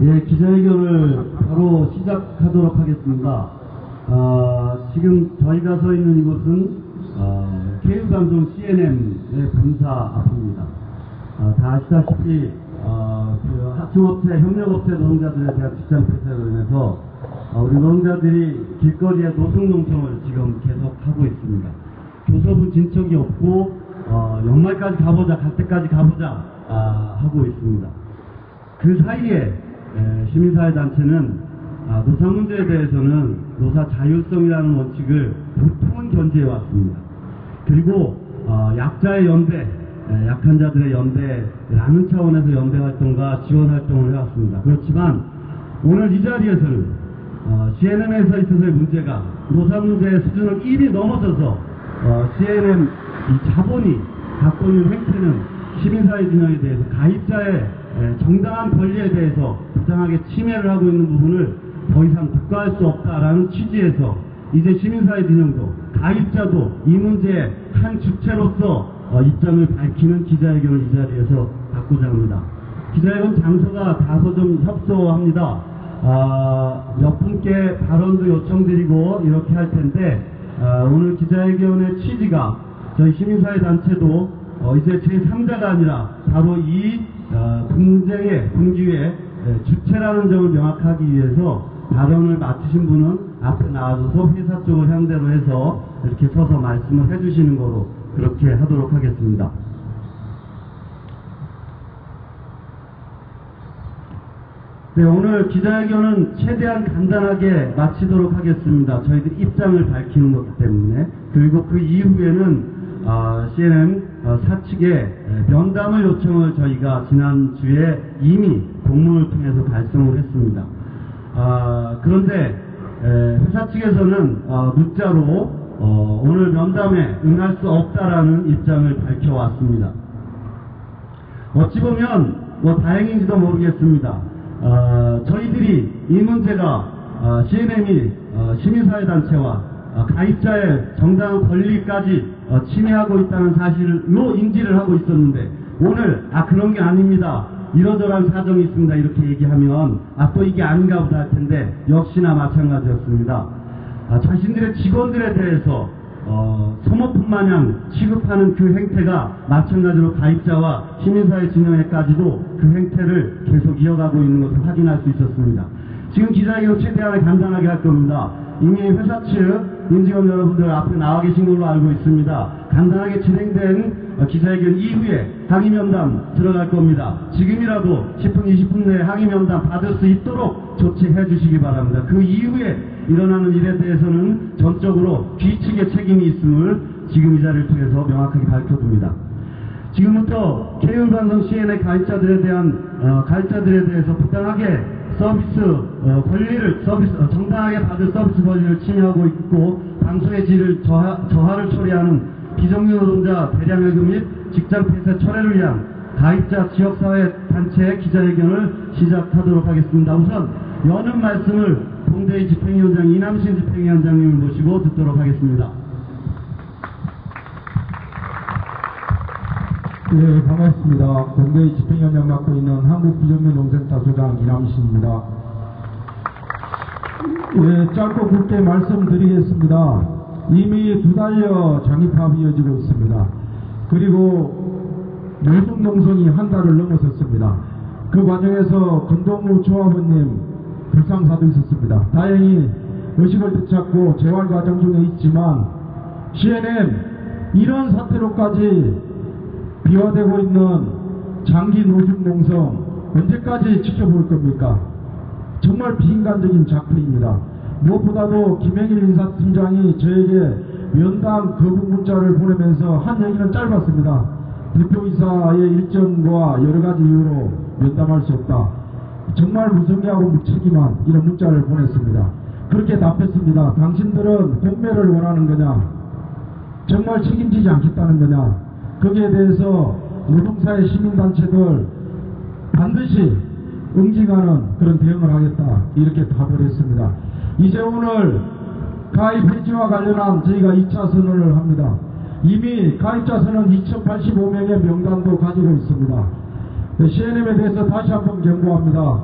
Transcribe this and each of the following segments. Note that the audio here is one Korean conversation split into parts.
예, 기자회견을 바로 시작하도록 하겠습니다. 지금 저희가 서 있는 이곳은 KB방송 CNM의 본사 앞입니다. 다 아시다시피 그 하청업체, 협력업체 노동자들에 대한 직장 폐쇄로 인해서 우리 노동자들이 길거리에 노숙농성을 지금 계속 하고 있습니다. 교섭은 진척이 없고 연말까지 가보자, 갈 때까지 가보자 하고 있습니다. 그 사이에 시민사회단체는 노사 문제에 대해서는 노사 자율성이라는 원칙을 보통은 견지해 왔습니다. 그리고 약자의 연대, 약한 자들의 연대라는 차원에서 연대활동과 지원활동을 해왔습니다. 그렇지만 오늘 이 자리에서는 CNM에서 있어서의 문제가 노사 문제의 수준을 이미 넘어서서 CNM 이 자본이 갖고 있는 행태는 시민사회 진영에 대해서 가입자의 정당한 권리에 대해서 부당하게 침해를 하고 있는 부분을 더 이상 국가할 수 없다라는 취지에서 이제 시민사회 진영도 가입자도 이 문제의 한 주체로서 입장을 밝히는 기자회견을 이 자리에서 갖고자 합니다. 기자회견 장소가 다소 좀 협소합니다. 몇 분께 발언도 요청드리고 이렇게 할 텐데 오늘 기자회견의 취지가 저희 시민사회 단체도 이제 제3자가 아니라 바로 이 분쟁의 분기의 주체라는 점을 명확하기 위해서 발언을 맡으신 분은 앞에 나와줘서 회사 쪽을 상대로 해서 이렇게 서서 말씀을 해주시는 거로 그렇게 하도록 하겠습니다. 네, 오늘 기자회견은 최대한 간단하게 마치도록 하겠습니다. 저희들 입장을 밝히는 것 때문에. 그리고 그 이후에는 CNM 사측에 면담을 요청을 저희가 지난주에 이미 공문을 통해서 발송을 했습니다. 그런데 회사 측에서는 문자로 오늘 면담에 응할 수 없다라는 입장을 밝혀왔습니다. 어찌 보면 다행인지도 모르겠습니다. 저희들이 이 문제가 CNM이 시민사회단체와 가입자의 정당한 권리까지 침해하고 있다는 사실로 인지를 하고 있었는데 오늘 그런 게 아닙니다, 이러저러한 사정이 있습니다 이렇게 얘기하면 또 이게 아닌가 보다 할 텐데 역시나 마찬가지였습니다. 자신들의 직원들에 대해서 소모품 마냥 취급하는 그 행태가 마찬가지로 가입자와 시민사회 진영에까지도 그 행태를 계속 이어가고 있는 것을 확인할 수 있었습니다. 지금 기자회견 최대한 간단하게 할 겁니다. 이미 회사 측 임직원 여러분들 앞에 나와 계신 걸로 알고 있습니다. 간단하게 진행된 기자회견 이후에 항의면담 들어갈 겁니다. 지금이라도 10분 20분 내에 항의면담 받을 수 있도록 조치해 주시기 바랍니다. 그 이후에 일어나는 일에 대해서는 전적으로 뒤측의 책임이 있음을 지금 이 자리를 통해서 명확하게 밝혀둡니다. 지금부터 KB방송 CN의 가입자들에 대해서 부당하게 서비스 권리를 정당하게 받을 서비스 권리를 침해하고 있고 방송의 질을 저하를 초래하는 비정규 노동자 대량해금 및 직장 폐쇄 철회를 위한 가입자 지역사회 단체의 기자회견을 시작하도록 하겠습니다. 우선 여는 말씀을 동대의 집행위원장 이남신 집행위원장님을 모시고 듣도록 하겠습니다. 네, 반갑습니다. 동대의 집행위원장 맡고 있는 한국비정규농센터 소장 이남신입니다. 예, 짧고 굵게 말씀드리겠습니다. 이미 2달여 장입합이 이어지고 있습니다. 그리고 노숙농성이 한 달을 넘어섰습니다. 그 과정에서 건동우 조합원님 불상사도 있었습니다. 다행히 의식을 되찾고 재활 과정 중에 있지만 CNM 이런 사태로까지 비화되고 있는 장기 노숙농성 언제까지 지켜볼 겁니까? 정말 비인간적인 작품입니다. 무엇보다도 김영일 인사팀장이 저에게 면담 거부 문자를 보내면서 한 얘기는 짧았습니다. 대표이사의 일정과 여러가지 이유로 면담할 수 없다. 정말 무성의하고 무책임한 이런 문자를 보냈습니다. 그렇게 답했습니다. 당신들은 공매를 원하는 거냐? 정말 책임지지 않겠다는 거냐? 거기에 대해서 노동사회 시민단체들 반드시 응징하는 그런 대응을 하겠다 이렇게 답을 했습니다. 이제 오늘 가입 해지와 관련한 저희가 2차 선언을 합니다. 이미 가입자 선은 2085명의 명단도 가지고 있습니다. CNM에 대해서 다시 한번 경고합니다.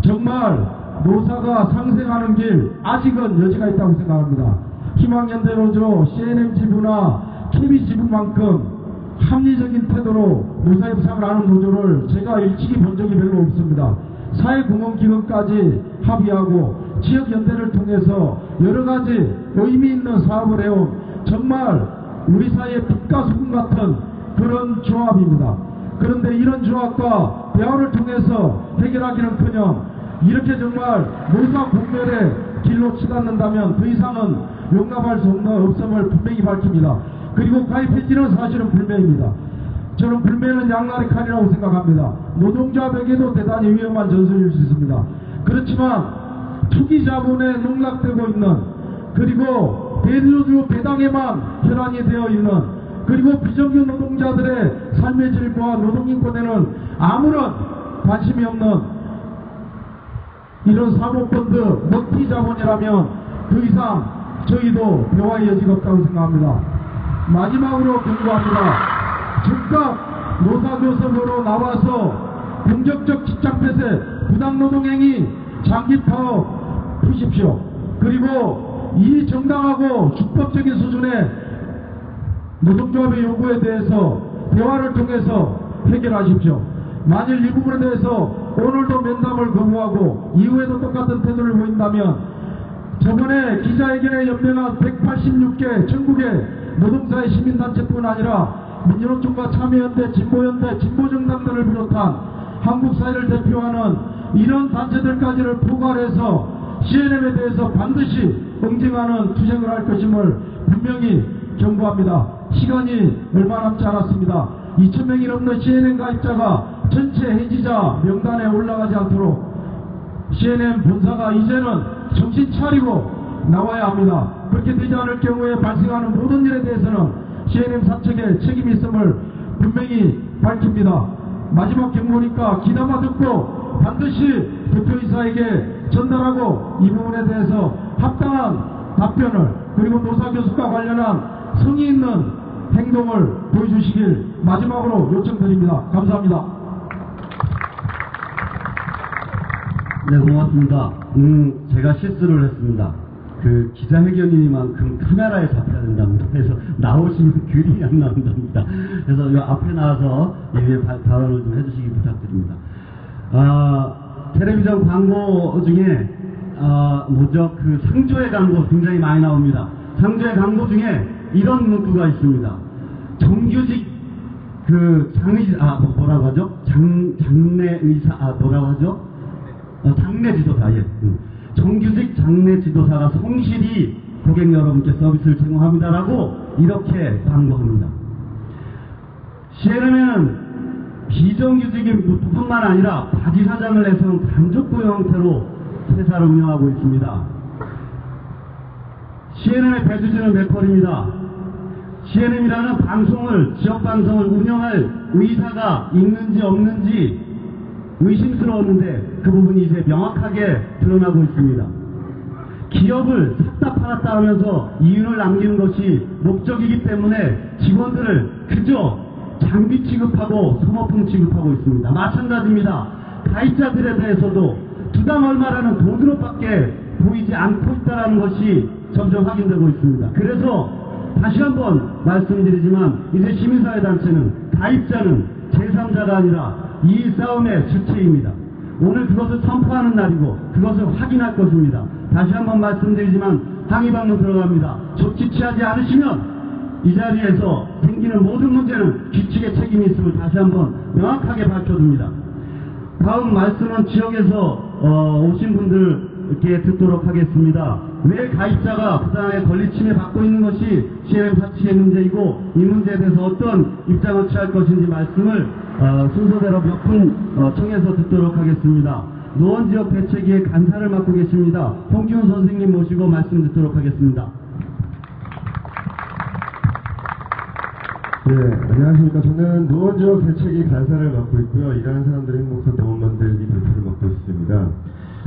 정말 노사가 상생하는 길 아직은 여지가 있다고 생각합니다. 희망연대 노조, CNM 지부나 KB 지부만큼 합리적인 태도로 노사협상을 하는 노조를 제가 일찍이 본 적이 별로 없습니다. 사회공헌기금까지 합의하고 지역연대를 통해서 여러가지 의미있는 사업을 해온 정말 우리 사회의 빛과 소금 같은 그런 조합입니다. 그런데 이런 조합과 대화를 통해서 해결하기는커녕 이렇게 정말 노사 공멸의 길로 치닫는다면 더 이상은 용납할 수 없음을 분명히 밝힙니다. 그리고 가입해지는 사실은 불매입니다. 저는 불매는 양날의 칼이라고 생각합니다. 노동조합에게도 대단히 위험한 전술일 수 있습니다. 그렇지만 투기 자본에 농락되고 있는, 그리고 대리조주 배당에만 혈안이 되어 있는, 그리고 비정규 노동자들의 삶의 질과 노동인권에는 아무런 관심이 없는 이런 사모펀드 먹튀 자본이라면 더 이상 저희도 대화의 여지가 없다고 생각합니다. 마지막으로 경고합니다. 즉각 노사교섭으로 나와서 공격적 직장폐쇄, 부당노동행위, 장기파업 푸십시오. 그리고 이 정당하고 축법적인 수준의 노동조합의 요구에 대해서 대화를 통해서 해결하십시오. 만일 이 부분에 대해서 오늘도 면담을 거부하고 이후에도 똑같은 태도를 보인다면 저번에 기자회견에 연명한 186개 전국의 노동사회 시민단체뿐 아니라 민주노총과 참여연대, 진보연대, 진보정당들을 비롯한 한국 사회를 대표하는 이런 단체들까지를 포괄해서 CNM에 대해서 반드시 응징하는 투쟁을 할 것임을 분명히 경고합니다. 시간이 얼마 남지 않았습니다. 2,000명이 넘는 CNM 가입자가 전체 해지자 명단에 올라가지 않도록 CNM 본사가 이제는 정신 차리고 나와야 합니다. 그렇게 되지 않을 경우에 발생하는 모든 일에 대해서는 CNM 사측에 책임이 있음을 분명히 밝힙니다. 마지막 경고니까 귀담아 듣고 반드시 대표이사에게 전달하고 이 부분에 대해서 합당한 답변을, 그리고 노사교섭과 관련한 성의 있는 행동을 보여주시길 마지막으로 요청드립니다. 감사합니다. 네, 고맙습니다. 제가 실수를 했습니다. 그 기자회견이니만큼 카메라에 잡혀야 된답니다. 그래서 나오시면 글이 안 나온답니다. 그래서 이 앞에 나와서 이 발언을 좀 해주시기 부탁드립니다. 텔레비전 광고 중에 그 상조의 광고 굉장히 많이 나옵니다. 상조의 광고 중에 이런 문구가 있습니다. 정규직 뭐라고 하죠? 장내 의사, 뭐라고 하죠? 장내 지도사, 예. 정규직 장내 지도사가 성실히 고객 여러분께 서비스를 제공합니다라고 이렇게 광고합니다. CNM에는 비정규직인 뿐만 아니라 바지사장을 내세운 간접고용 형태로 회사를 운영하고 있습니다. CNM의 배수진은 맥컬입니다. CNM이라는 방송을, 지역방송을 운영할 의사가 있는지 없는지 의심스러웠는데 그 부분이 이제 명확하게 드러나고 있습니다. 기업을 샀다 팔았다 하면서 이윤을 남기는 것이 목적이기 때문에 직원들을 그저 장비 취급하고 소모품 취급하고 있습니다. 마찬가지입니다. 가입자들에 대해서도 두당 얼마라는 돈으로밖에 보이지 않고 있다는 것이 점점 확인되고 있습니다. 그래서 다시 한번 말씀드리지만 이제 시민사회단체는 가입자는 제3자가 아니라 이 싸움의 주체입니다. 오늘 그것을 선포하는 날이고 그것을 확인할 것입니다. 다시 한번 말씀드리지만 항의방문 들어갑니다. 조치 취하지 않으시면 이 자리에서 생기는 모든 문제는 규칙의 책임이 있음을 다시 한번 명확하게 밝혀둡니다. 다음 말씀은 지역에서 오신 분들께 듣도록 하겠습니다. 왜 가입자가 부당하게 권리침해 받고 있는 것이 CNM 사측의 문제이고 이 문제에 대해서 어떤 입장을 취할 것인지 말씀을 순서대로 몇 분 청해서 듣도록 하겠습니다. 노원지역 대책위의 간사를 맡고 계십니다. 홍기훈 선생님 모시고 말씀 듣도록 하겠습니다. 네, 안녕하십니까. 저는 노원지역 대책위 간사를 맡고 있고요. 일하는 사람들의 행복한 노원 만들기 대표를 맡고 있습니다.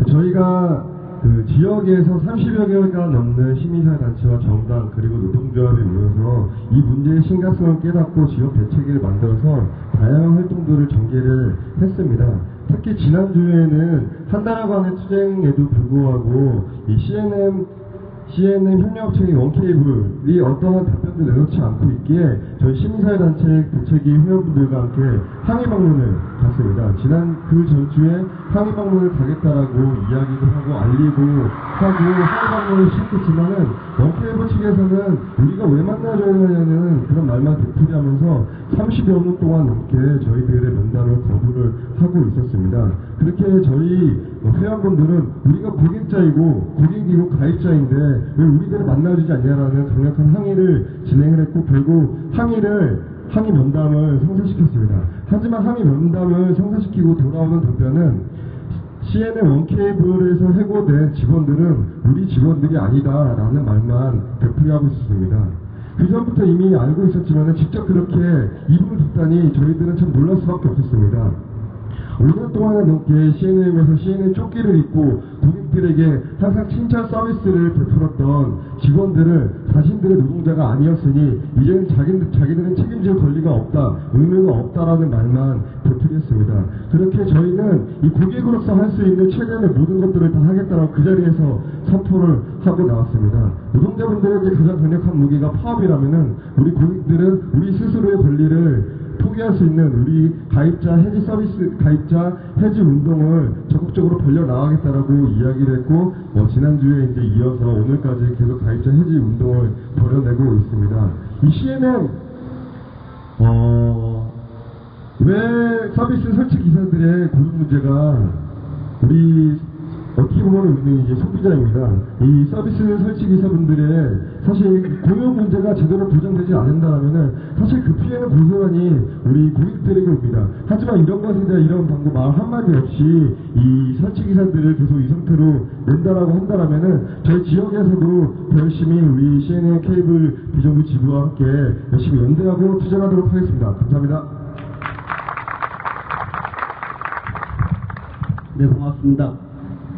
저희가 그 지역에서 30여 개가 넘는 시민사회단체와 정당 그리고 노동조합이 모여서 이 문제의 심각성을 깨닫고 지역 대책위를 만들어서 다양한 활동들을 전개를 했습니다. 특히 지난주에는 한 달여간의 투쟁에도 불구하고 이 CNN 협력업체인 원케이블이 어떠한 답변도 내놓지 않고 있기에 저희 시민사회단체 대책위 회원분들과 함께 항의 방문을 갔습니다. 지난 그 전주에 항의 방문을 가겠다라고 이야기도 하고 알리고 하고 항의 방문을 시작했지만은 원케이블 측에서는 우리가 왜 만나줘야 되냐는 그런 말만 되풀이하면서 30여 분 동안 넘게 저희들의 면담을 거부를 하고 있었습니다. 그렇게 저희 회원분들은 우리가 고객자이고 고객이고 가입자인데 왜 우리들을 만나주지 않냐라는 강력한 항의를 진행을 했고 결국 항의 면담을 성사시켰습니다. 하지만 항의 면담을 성사시키고 돌아오는 답변은 CNN 원케이블에서 해고된 직원들은 우리 직원들이 아니다라는 말만 되풀이하고 있었습니다. 그 전부터 이미 알고 있었지만 직접 그렇게 입을 듣다니 저희들은 참 놀랄 수밖에 없었습니다. 5년 동안에 넘게 CNM에서 CNN 조끼를 입고 고객들에게 항상 칭찬 서비스를 베풀었던 직원들을 자신들의 노동자가 아니었으니 이제는 자기들은 책임질 권리가 없다, 의무가 없다라는 말만 되풀이했습니다. 그렇게 저희는 이 고객으로서 할 수 있는 최대한의 모든 것들을 다 하겠다라고 그 자리에서 선포를 하고 나왔습니다. 노동자분들에게 가장 강력한 무기가 파업이라면은 우리 고객들은 우리 스스로의 권리를 포기할 수 있는 우리 가입자 해지 서비스, 가입자 해지 운동을 적극적으로 벌려나가겠다라고 이야기를 했고, 지난주에 이제 이어서 오늘까지 계속 가입자 해지 운동을 벌여내고 있습니다. 이 CNN, 왜 서비스 설치 기사들의 고용 문제가 우리 어떻게 보면 우리는 이제 소비자입니다. 이 서비스 설치 기사분들의 사실 고용 문제가 제대로 보장되지 않는다면은 사실 그 피해는 고스란히 우리 고객들에게 옵니다. 하지만 이런 것에 대한 이런 방금 말 한마디 없이 이 설치 기사들을 계속 이 상태로 낸다라고 한다면은 저희 지역에서도 더 열심히 우리 CNN 케이블 비정부 지부와 함께 열심히 연대하고 투쟁하도록 하겠습니다. 감사합니다. 네, 고맙습니다.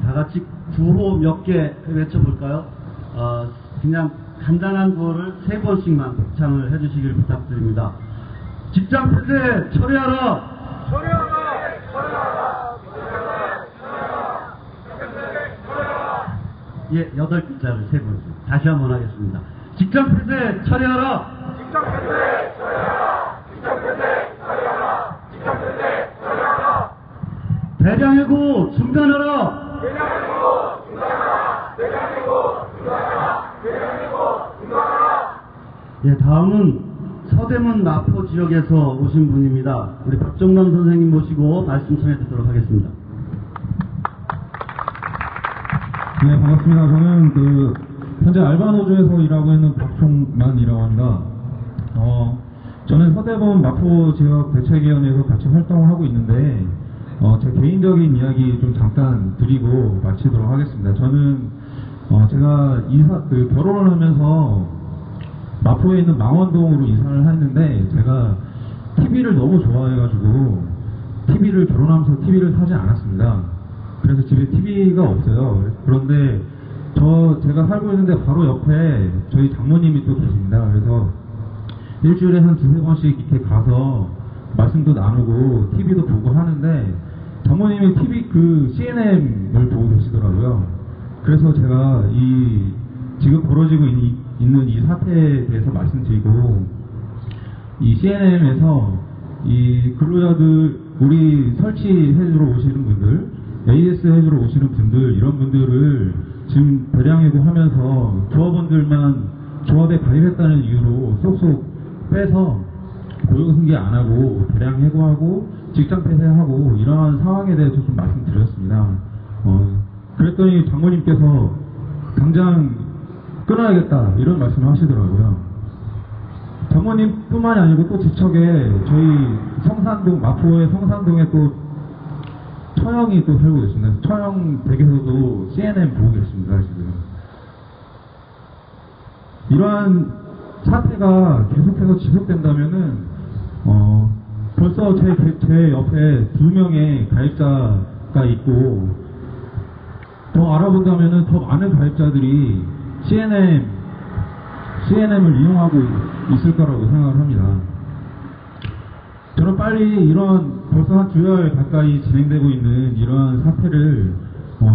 다 같이 구호 몇 개 외쳐볼까요? 그냥 간단한 구호를 3번씩만 복창을 해주시길 부탁드립니다. 직장 폐쇄 처리하라! 처리하라! 처리하라! 처리하라! 예, 8글자를 3번씩. 다시 한번 하겠습니다. 직장 폐쇄 처리하라! 직장 폐쇄 처리하라! 직장 폐쇄 처리하라! 직장 폐쇄 처리하라! 대량해고 중단하라! 대량해고 중단하라! 대량해고 중단하라! 대량해고 중단하라! 예, 다음은 서대문 마포 지역에서 오신 분입니다. 우리 박정남 선생님 모시고 말씀 전해 듣도록 하겠습니다. 네, 반갑습니다. 저는 현재 알바노조에서 일하고 있는 박종만이라고 합니다. 저는 서대문 마포 지역 대책위원회에서 같이 활동을 하고 있는데, 제 개인적인 이야기 좀 잠깐 드리고 마치도록 하겠습니다. 저는, 제가 결혼을 하면서 마포에 있는 망원동으로 이사를 했는데, 제가 TV를 너무 좋아해가지고, 결혼하면서 TV를 사지 않았습니다. 그래서 집에 TV가 없어요. 그런데, 제가 살고 있는데 바로 옆에 저희 장모님이 또 계십니다. 그래서 일주일에 한 2-3번씩 이렇게 가서 말씀도 나누고 TV도 보고 하는데, 장모님이 CNM을 보고 계시더라고요. 그래서 제가 지금 벌어지고 있는 이 사태에 대해서 말씀드리고, 이 CNM에서 이 근로자들, 우리 설치해주러 오시는 분들, AS 해주러 오시는 분들, 이런 분들을 지금 대량해고 하면서 조합원들만 조합에 가입했다는 이유로 쏙쏙 빼서 고용승계 안 하고 대량 해고하고 직장 폐쇄하고 이러한 상황에 대해서 좀 말씀드렸습니다. 그랬더니 장모님께서 당장 끊어야겠다 이런 말씀을 하시더라고요. 장모님뿐만이 아니고 또 지척에 저희 성산동, 마포의 성산동에 또 처형이 또 살고 계십니다. 처형 댁에서도 CNN 보고 계십니다, 지금. 이러한 사태가 계속해서 지속된다면은, 벌써 제 옆에 2명의 가입자가 있고, 더 알아본다면은 더 많은 가입자들이 CNM을 이용하고 있을 거라고 생각을 합니다. 저는 빨리 이런 벌써 한 주열 가까이 진행되고 있는 이런 사태를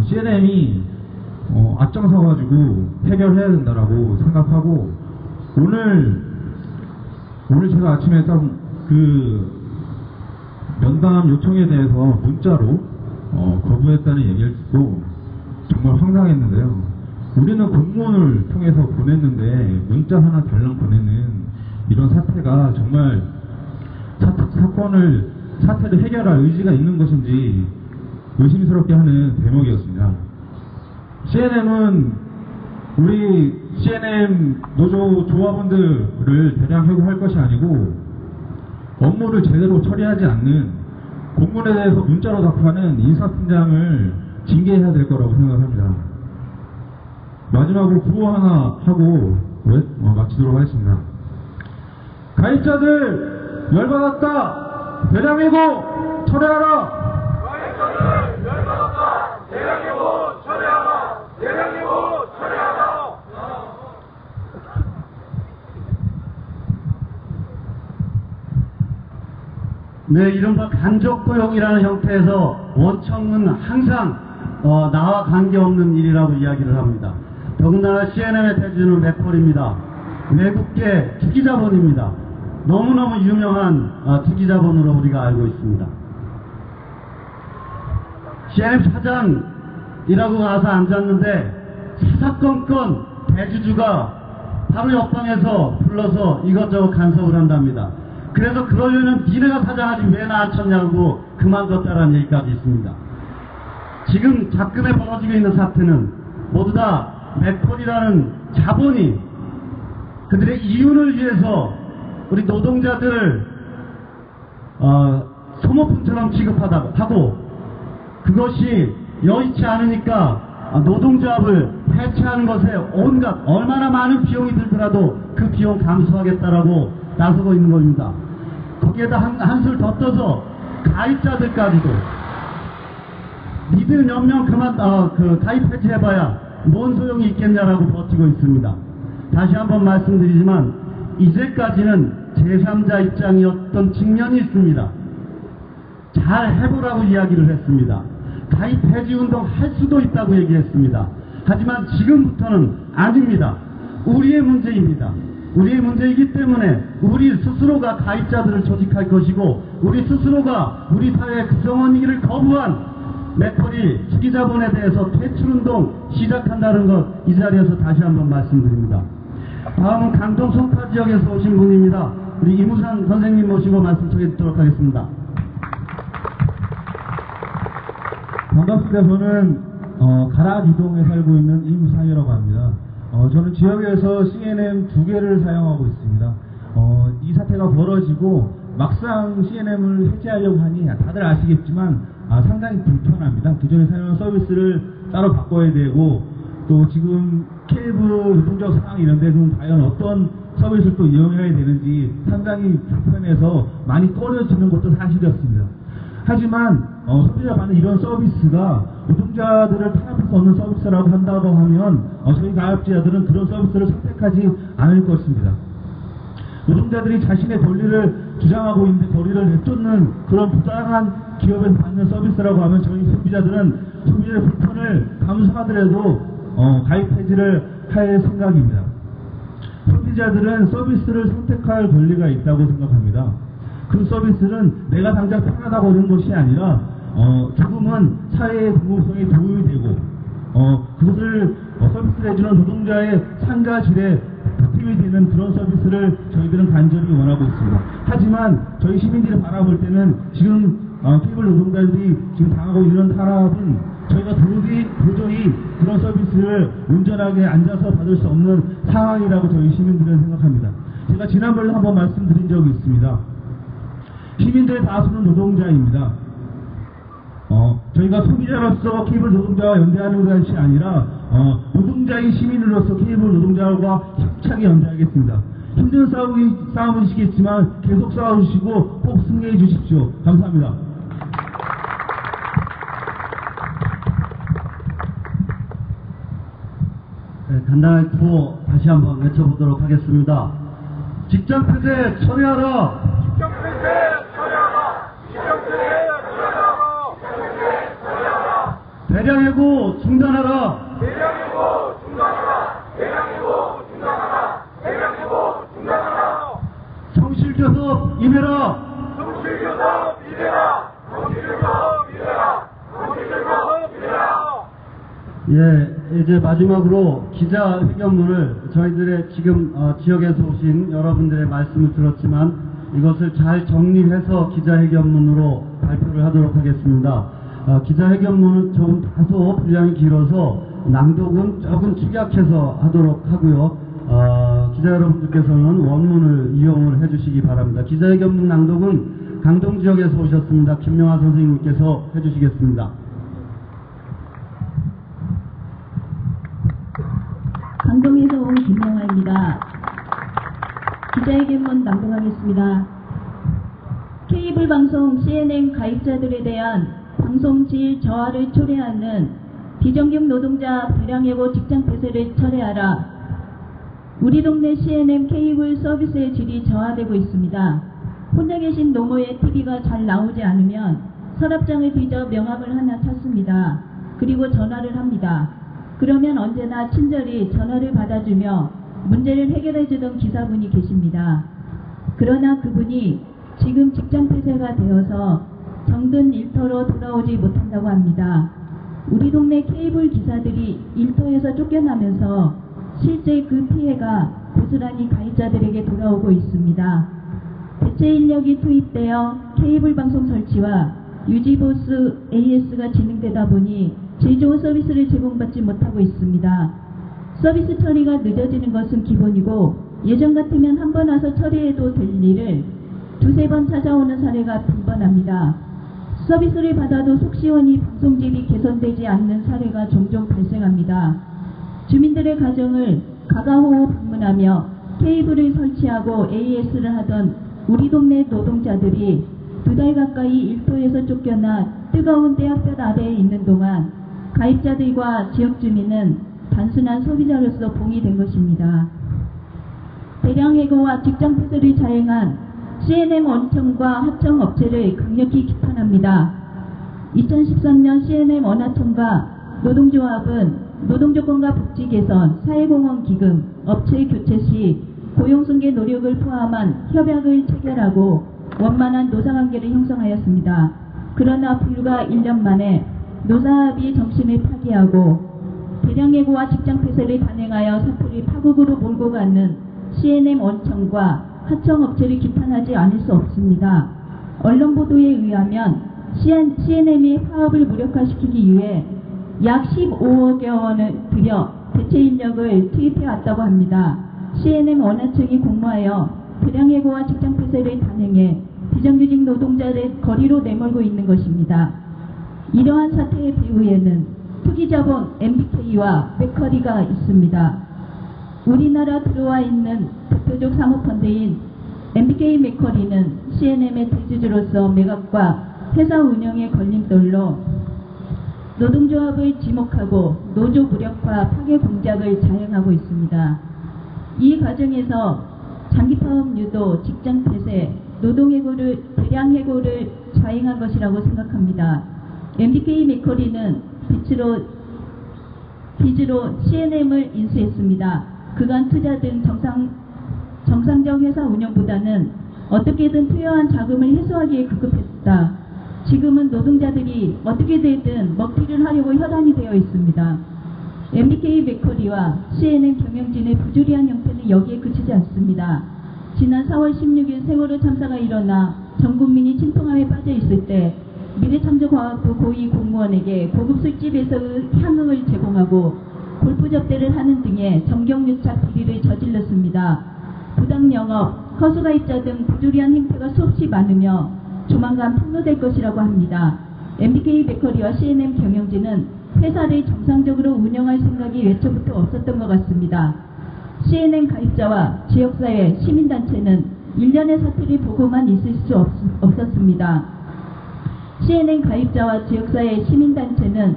CNM이 앞장서가지고 해결해야 된다라고 생각하고 오늘 제가 아침에 그 면담 요청에 대해서 문자로 거부했다는 얘기를 듣고 정말 황당했는데요. 우리는 공문을 통해서 보냈는데 문자 하나 달랑 보내는 이런 사태가 정말 사태를 해결할 의지가 있는 것인지 의심스럽게 하는 대목이었습니다. CNM은 우리 CNM 노조 조합원들을 대량 해고할 것이 아니고 업무를 제대로 처리하지 않는 공문에 대해서 문자로 답하는 인사팀장을 징계해야 될 거라고 생각합니다. 마지막으로 구호 하나 하고 마치도록 하겠습니다. 가입자들 열받았다. 대량 해고 철회하라. 가입자들 열받았다. 대량 해고 철회하라. 대량 해고 철회하라. 네, 이른바 간접고용이라는 형태에서 원청은 항상 나와 관계없는 일이라고 이야기를 합니다. 더군다나 CNM의 대주주는 맥콜입니다. 외국계 투기자본입니다. 너무너무 유명한 투기자본으로 우리가 알고 있습니다. CNM 사장이라고 가서 앉았는데 사사건건 대주주가 바로 옆방에서 불러서 이것저것 간섭을 한답니다. 그래서 그러려면 니네가 사장하지 왜 나 안 쳤냐고 그만뒀다라는 얘기까지 있습니다. 지금 작금에 벌어지고 있는 사태는 모두 다 맥콜이라는 자본이 그들의 이윤을 위해서 우리 노동자들을 소모품처럼 취급하다고 하고 그것이 여의치 않으니까 노동조합을 해체하는 것에 온갖 얼마나 많은 비용이 들더라도 그 비용 감수하겠다라고 나서고 있는 겁니다. 거기에다 한술 더 떠서 가입자들까지도 니들 몇 명 가입 해체해봐야 뭔 소용이 있겠냐라고 버티고 있습니다. 다시 한번 말씀드리지만 이제까지는 제3자 입장이었던 측면이 있습니다. 잘 해보라고 이야기를 했습니다. 가입 해지 운동 할 수도 있다고 얘기했습니다. 하지만 지금부터는 아닙니다. 우리의 문제입니다. 우리의 문제이기 때문에 우리 스스로가 가입자들을 조직할 것이고 우리 스스로가 우리 사회의 구성원이기를 거부한 맥콜이 투기자본에 대해서 퇴출운동 시작한다는 것 이 자리에서 다시 한번 말씀드립니다. 다음은 강동 송파 지역에서 오신 분입니다. 우리 이무상 선생님 모시고 말씀 전해 듣도록 하겠습니다. 반갑습니다. 저는 가락이동에 살고 있는 이무상이라고 합니다. 저는 지역에서 CNM 2개를 사용하고 있습니다. 이 사태가 벌어지고 막상 CNM을 해제하려고 하니 다들 아시겠지만 상당히 불편합니다. 기존에 사용하는 서비스를 따로 바꿔야 되고 또 지금 케이블 노동적 상황 이런 데는 과연 어떤 서비스를 또 이용해야 되는지 상당히 불편해서 많이 꺼려지는 것도 사실이었습니다. 하지만 소비자가 받는 이런 서비스가 노동자들을 탄압할 수 없는 서비스라고 한다고 하면 저희 가입자들은 그런 서비스를 선택하지 않을 것입니다. 노동자들이 자신의 권리를 주장하고 있는데 권리를 내쫓는 그런 부당한 기업에서 받는 서비스라고 하면 저희 소비자들은 소비자의 불편을 감수하더라도 가입 해지를 할 생각입니다. 소비자들은 서비스를 선택할 권리가 있다고 생각합니다. 그 서비스는 내가 당장 편하다고 하는 것이 아니라 조금은 사회의 공공성에 도움이 되고 그것을 서비스를 해주는 노동자의 삶과 질에 보탬이 되는 그런 서비스를 저희들은 간절히 원하고 있습니다. 하지만 저희 시민들이 바라볼 때는 지금 케이블 노동자들이 지금 당하고 있는 탄압은 저희가 도저히 그런 서비스를 온전하게 앉아서 받을 수 없는 상황이라고 저희 시민들은 생각합니다. 제가 지난번에 한번 말씀드린 적이 있습니다. 시민들의 다수는 노동자입니다. 저희가 소비자로서 케이블 노동자와 연대하는 것이 아니라 노동자인 시민으로서 케이블 노동자와 힘차게 연대하겠습니다. 힘든 싸움이시겠지만 계속 싸워주시고 꼭 승리해 주십시오. 감사합니다. 네, 간단하게 구호 다시 한번 외쳐보도록 하겠습니다. 직장폐쇄 철회하라! 직장폐쇄 철회하라! 대량해고 중단하라. 대량해고 중단하라. 대량해고 중단하라. 대량해고 중단하라. 성실교섭 임해라. 성실교섭 이래라. 성실교섭 이래라. 성실교섭 이래라. 예, 이제 마지막으로 기자회견문을 저희들의 지금 지역에서 오신 여러분들의 말씀을 들었지만 이것을 잘 정리해서 기자회견문으로 발표를 하도록 하겠습니다. 기자회견문은 조금 다소 분량이 길어서 낭독은 조금 축약해서 하도록 하고요. 기자 여러분들께서는 원문을 이용을 해주시기 바랍니다. 기자회견문 낭독은 강동 지역에서 오셨습니다. 김명하 선생님께서 해주시겠습니다. 강동에서 온 김명화입니다. 기자회견문 낭독하겠습니다. 케이블 방송 CNN 가입자들에 대한 방송 질 저하를 초래하는 비정규 노동자 대량해고 직장 폐쇄를 철회하라. 우리 동네 CNN 케이블 서비스의 질이 저하되고 있습니다. 혼자 계신 노모의 TV가 잘 나오지 않으면 서랍장을 뒤져 명함을 하나 찾습니다. 그리고 전화를 합니다. 그러면 언제나 친절히 전화를 받아주며 문제를 해결해주던 기사분이 계십니다. 그러나 그분이 지금 직장 폐쇄가 되어서 정든 일터로 돌아오지 못한다고 합니다. 우리 동네 케이블 기사들이 일터에서 쫓겨나면서 실제 그 피해가 고스란히 가입자들에게 돌아오고 있습니다. 대체 인력이 투입되어 케이블 방송 설치와 유지보수 AS가 진행되다 보니 질 좋은 서비스를 제공받지 못하고 있습니다. 서비스 처리가 늦어지는 것은 기본이고 예전 같으면 한 번 와서 처리해도 될 일을 두세 번 찾아오는 사례가 빈번합니다. 서비스를 받아도 속 시원히 방송질이 개선되지 않는 사례가 종종 발생합니다. 주민들의 가정을 가가호호 방문하며 케이블을 설치하고 AS를 하던 우리 동네 노동자들이 2달 가까이 일터에서 쫓겨나 뜨거운 떼약볕 아래에 있는 동안 가입자들과 지역 주민은 단순한 소비자로서 봉이된 것입니다. 대량 해고와 직장 폐쇄를 자행한 CNN 원청과 하청 업체를 강력히 비판합니다. 2013년 CNN 원하청과 노동조합은 노동조건과 복지 개선, 사회공헌 기금, 업체 교체 시 고용승계 노력을 포함한 협약을 체결하고 원만한 노사관계를 형성하였습니다. 그러나 불과 1년 만에 노사합의 정신을 파기하고 대량해고와 직장 폐쇄를 단행하여 사태를 파국으로 몰고 가는 CNN 원청과 하청업체를 비판하지 않을 수 없습니다. 언론 보도에 의하면 CNM이 파업을 무력화시키기 위해 약 15억여 원을 들여 대체 인력을 투입해 왔다고 합니다. CNN 원하청이 공모하여 대량해고와 직장 폐쇄를 단행해 비정규직 노동자를 거리로 내몰고 있는 것입니다. 이러한 사태의 배후에는 투기자본 MBK와 맥커리가 있습니다. 우리나라 들어와 있는 대표적 사모펀드인 MBK 맥커리는 CNM의 대주주로서 매각과 회사 운영의 걸림돌로 노동조합을 지목하고 노조 무력화 파괴 공작을 자행하고 있습니다. 이 과정에서 장기파업 유도, 직장 폐쇄, 노동해고를 대량해고를 자행한 것이라고 생각합니다. MBK 맥커리는 빚으로 CNM을 인수했습니다. 그간 투자 등 정상적 회사 운영보다는 어떻게든 투여한 자금을 회수하기에 급급했다. 지금은 노동자들이 어떻게 되든 먹튀를 하려고 혈안이 되어 있습니다. MBK 맥커리와 CNN 경영진의 부조리한 형태는 여기에 그치지 않습니다. 지난 4월 16일 세월호 참사가 일어나 전 국민이 침통함에 빠져 있을 때 미래창조과학부 고위 공무원에게 고급 술집에서의 향응을 제공하고 골프 접대를 하는 등의 정경유착 비리를 저질렀습니다. 부당 영업, 허수가입자 등 부조리한 행태가 수없이 많으며 조만간 폭로될 것이라고 합니다. MBK 베커리와 CNN 경영진은 회사를 정상적으로 운영할 생각이 애초부터 없었던 것 같습니다. CNN 가입자와 지역사회, 시민단체는 일련의 사태를 보고만 있을 수 없었습니다. CNN 가입자와 지역사회, 시민단체는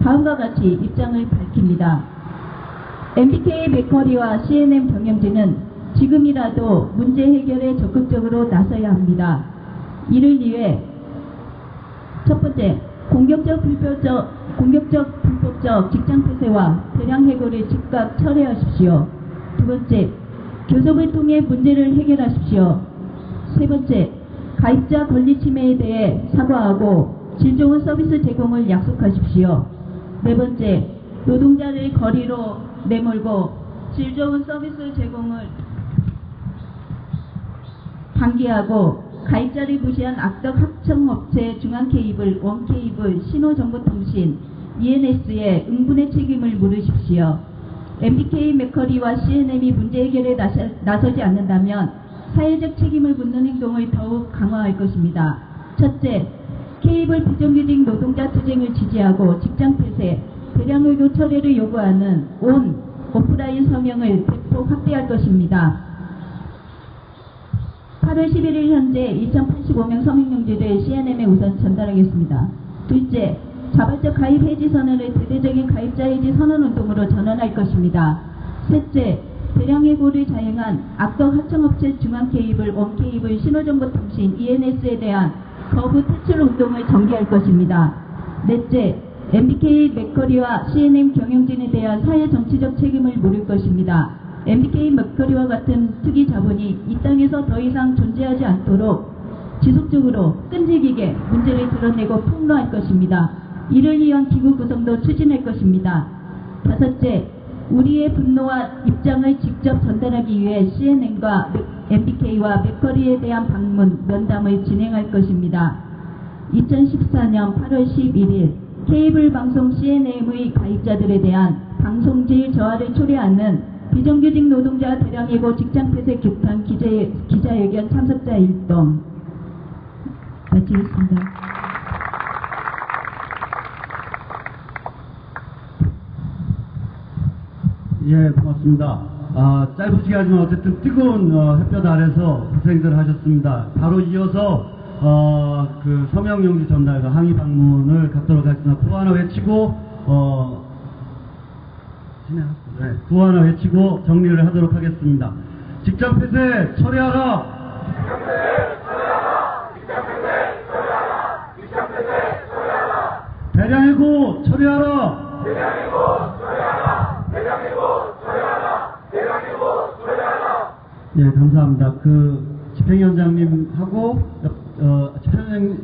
다음과 같이 입장을 밝힙니다. MBK 베커리와 CNN 경영진은 지금이라도 문제 해결에 적극적으로 나서야 합니다. 이를 위해 첫 번째, 공격적 불법적 직장 폐쇄와 대량 해고를 즉각 철회하십시오. 두 번째, 교섭을 통해 문제를 해결하십시오. 세 번째, 가입자 권리 침해에 대해 사과하고 질 좋은 서비스 제공을 약속하십시오. 네 번째, 노동자를 거리로 내몰고 질 좋은 서비스 제공을 방기하고 가입자를 무시한 악덕 합청업체 중앙케이블, 원케이블, 신호정보통신, ENS에 응분의 책임을 물으십시오. MBK 맥커리와 CNM이 문제 해결에 나서지 않는다면 사회적 책임을 묻는 행동을 더욱 강화할 것입니다. 첫째, 케이블 비정규직 노동자 투쟁을 지지하고 직장 폐쇄, 대량 해고 철회를 요구하는 온 오프라인 서명을 대폭 확대할 것입니다. 8월 11일 현재 2085명 서명용지를 CNM에 우선 전달하겠습니다. 둘째, 자발적 가입 해지 선언을 대대적인 가입자 해지 선언 운동으로 전환할 것입니다. 셋째, 대량 해고를 자행한 악덕 하청업체 중앙케이블, 원케이블, 신호정보통신, ENS에 대한 거부 퇴출 운동을 전개할 것입니다. 넷째, MBK 맥커리와 CNM 경영진에 대한 사회 정치적 책임을 물을 것입니다. MBK 맥커리와 같은 투기 자본이 이 땅에서 더 이상 존재하지 않도록 지속적으로 끈질기게 문제를 드러내고 폭로할 것입니다. 이를 위한 기구 구성도 추진할 것입니다. 다섯째, 우리의 분노와 입장을 직접 전달하기 위해 CNN과 MBK와 맥커리에 대한 방문, 면담을 진행할 것입니다. 2014년 8월 11일 케이블 방송 CNM의 가입자들에 대한 방송질 저하를 초래하는 비정규직 노동자 대량 해고 직장 폐쇄 규탄 기자회견 참석자 일동 마치겠습니다. 예, 고맙습니다. 짧으시게 하지만 어쨌든 뜨거운 햇볕 아래서 고생들 하셨습니다. 바로 이어서 그 서명용지 전달과 항의 방문을 갖도록 하겠습니다. 구호 하나 외치고 구호 하나 외치고 정리를 하도록 하겠습니다. 직장 폐쇄 철회하라. 대량 해고 철회하라. 예, 감사합니다. 그 집행위원장님하고 집행